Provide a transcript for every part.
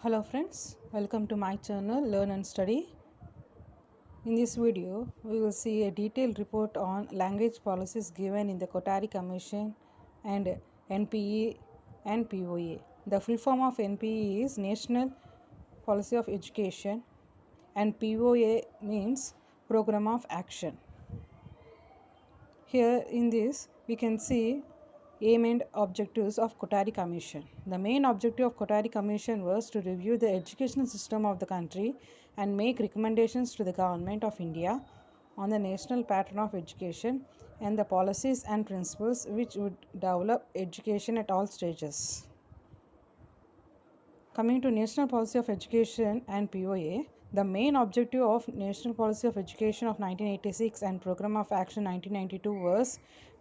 Hello friends, welcome to my channel Learn and Study. In this video, we will see a detailed report on language policies given in the Kothari Commission and NPE and POA. The full form of NPE is National Policy of Education and POA means Program of Action. Here in this, we can see aim and objectives of Kothari Commission. The main objective of Kothari Commission was to review the educational system of the country and make recommendations to the Government of India on the national pattern of education and the policies and principles which would develop education at all stages. Coming to National Policy of Education and POA, the main objective of National Policy of Education of 1986 and Program of Action 1992 was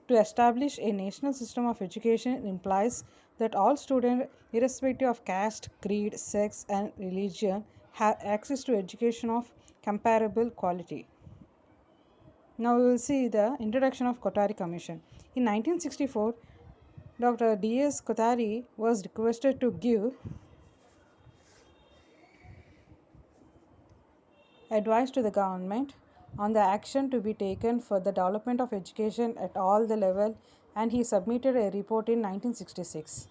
to establish a national system of education implies that all students, irrespective of caste, creed, sex, and religion, have access to education of comparable quality. Now we will see the introduction of Kothari Commission. In 1964, Dr. D.S. Kothari was requested to give advice to the government on the action to be taken for the development of education at all the level, and he submitted a report in 1966.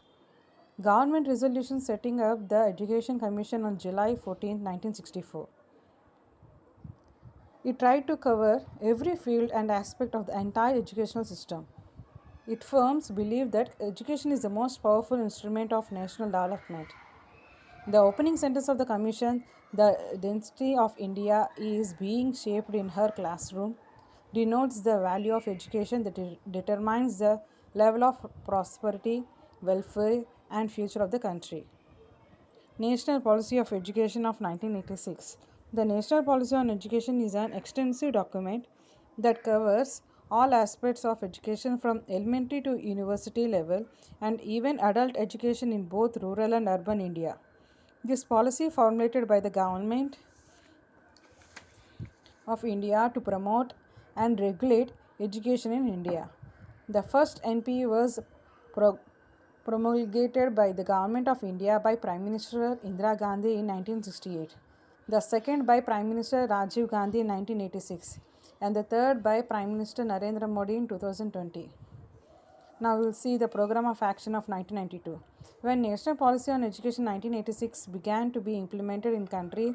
Government resolution setting up the Education Commission on July 14, 1964. It tried to cover every field and aspect of the entire educational system. Its firms believe that education is the most powerful instrument of national development. The opening sentence of the Commission, the density of India is being shaped in her classroom, denotes the value of education that determines the level of prosperity, welfare, and future of the country. National Policy of Education of 1986. The National Policy on Education is an extensive document that covers all aspects of education from elementary to university level and even adult education in both rural and urban India. This policy formulated by the Government of India to promote and regulate education in India. The first NPE was promulgated by the Government of India by Prime Minister Indira Gandhi in 1968. The second by Prime Minister Rajiv Gandhi in 1986 and the third by Prime Minister Narendra Modi in 2020. Now we will see the Program of Action of 1992. When National Policy on Education 1986 began to be implemented in country,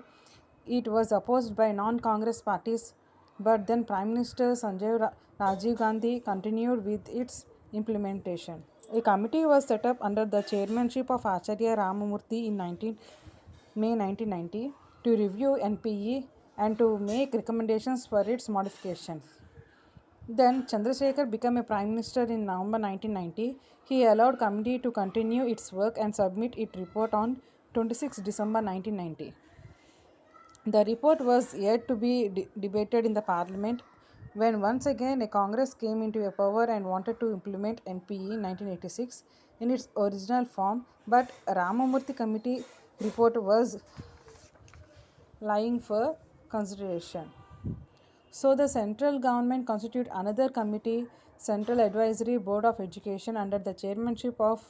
it was opposed by non-Congress parties, but then Prime Minister Rajiv Gandhi continued with its implementation. A committee was set up under the chairmanship of Acharya Ramamurthy in May 1990 to review NPE and to make recommendations for its modification. Then Chandrasekhar became a prime minister in November 1990. He allowed committee to continue its work and submit its report on 26 December 1990. The report was yet to be debated in the parliament when once again a Congress came into power and wanted to implement NPE in 1986 in its original form, but Ramamurthy committee report was lying for consideration. So the central government constituted another committee, Central Advisory Board of Education, under the chairmanship of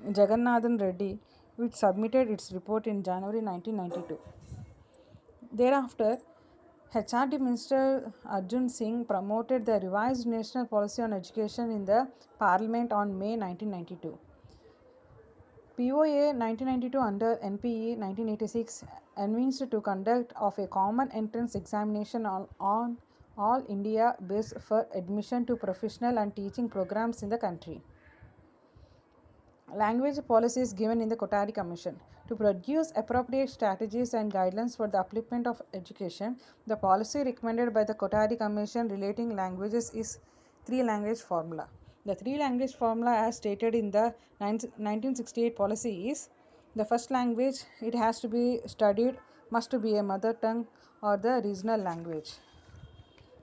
Jagannathan Reddy, which submitted its report in January 1992. Thereafter, HRD Minister Arjun Singh promoted the revised national policy on education in the Parliament on May 1992. POA 1992 under NPE 1986 envisaged to conduct of a common entrance examination on all India based for admission to professional and teaching programs in the country. Language policies given in the Kothari Commission. To produce appropriate strategies and guidelines for the upliftment of education, the policy recommended by the Kothari Commission relating languages is three-language formula. The three-language formula as stated in the 1968 policy is: the first language it has to be studied must be a mother tongue or the regional language.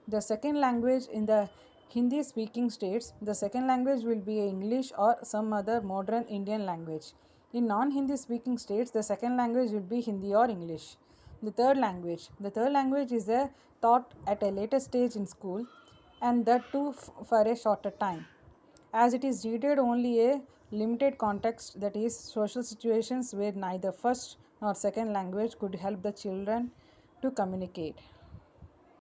The second language in the Hindi speaking states, the second language will be English or some other modern Indian language. In non Hindi speaking states, the second language will be Hindi or English. The third language is taught at a later stage in school, and that too for a shorter time, as it is needed only a limited context, that is, social situations where neither first nor second language could help the children to communicate.